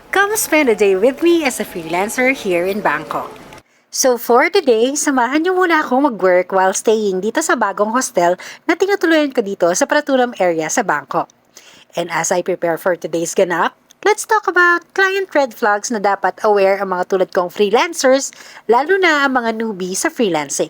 Come spend a day with me as a freelancer here in Bangkok. So for today, samahan niyo muna ako mag-work while staying dito sa bagong hostel na tinutuluyan ko dito sa Pratunam area sa Bangkok. And as I prepare for today's ganap, let's talk about client red flags na dapat aware ang mga tulad kong freelancers, lalo na ang mga newbie sa freelancing.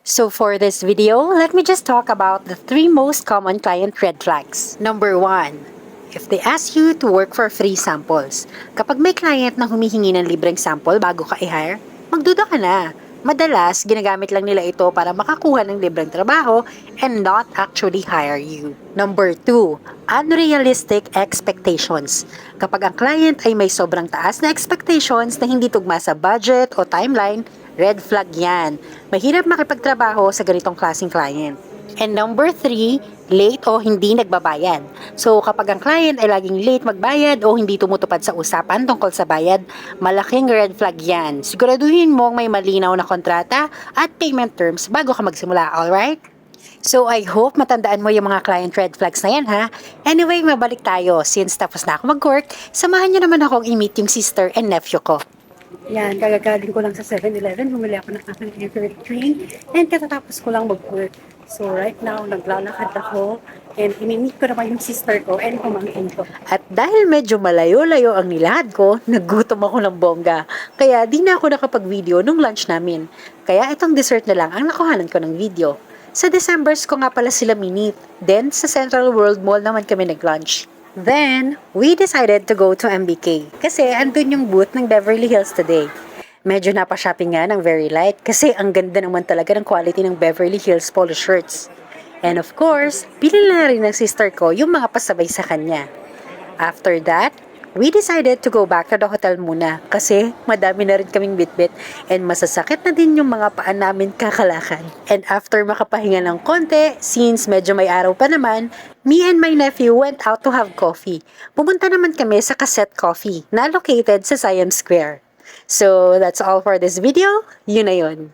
So for this video, let me just talk about the 3 most common client red flags. Number 1. If they ask you to work for free samples. Kapag may client na humihingi ng libreng sample bago ka i-hire, magduda ka na. Madalas, ginagamit lang nila ito para makakuha ng libreng trabaho and not actually hire you. Number 2, unrealistic expectations. Kapag ang client ay may sobrang taas na expectations na hindi tugma sa budget o timeline, red flag yan. Mahirap makipagtrabaho sa ganitong klaseng client. And number 3, late o hindi nagbabayad. So kapag ang client ay laging late magbayad o hindi tumutupad sa usapan tungkol sa bayad, malaking red flag yan. Siguraduhin mong may malinaw na kontrata at payment terms bago ka magsimula, alright? So I hope matandaan mo yung mga client red flags na yan ha. Anyway, mabalik tayo. Since tapos na ako mag-work, samahan niyo naman akong i-meet yung sister and nephew ko. Yan, kagagaling ko lang sa 7-Eleven, bumili ako ng aking favorite drink, and katatapos ko lang mag-work. So right now, naglalakad ako, and imimit ko naman yung sister ko and pamangkin ko. At dahil medyo malayo-layo ang nilakad ko, nagutom ako ng bongga. Kaya di na ako nakapag-video nung lunch namin. Kaya itong dessert na lang ang nakuhanan ko ng video. Sa Decembers ko nga pala sila minit. Then, sa Central World Mall naman kami nag-lunch. Then, we decided to go to MBK kasi andun yung booth ng Beverly Hills today. Medyo napashopping nga ng very light kasi ang ganda naman talaga ng quality ng Beverly Hills polo shirts. And of course, pili na rin ng sister ko yung mga pasabay sa kanya. After that, we decided to go back to the hotel muna kasi madami na rin kaming bitbit and masasakit na din yung mga paan namin kakalakad. And after makapahinga ng konti, since medyo may araw pa naman, me and my nephew went out to have coffee. Pumunta naman kami sa Cassette Coffee na located sa Siam Square. So that's all for this video. Yun na yun.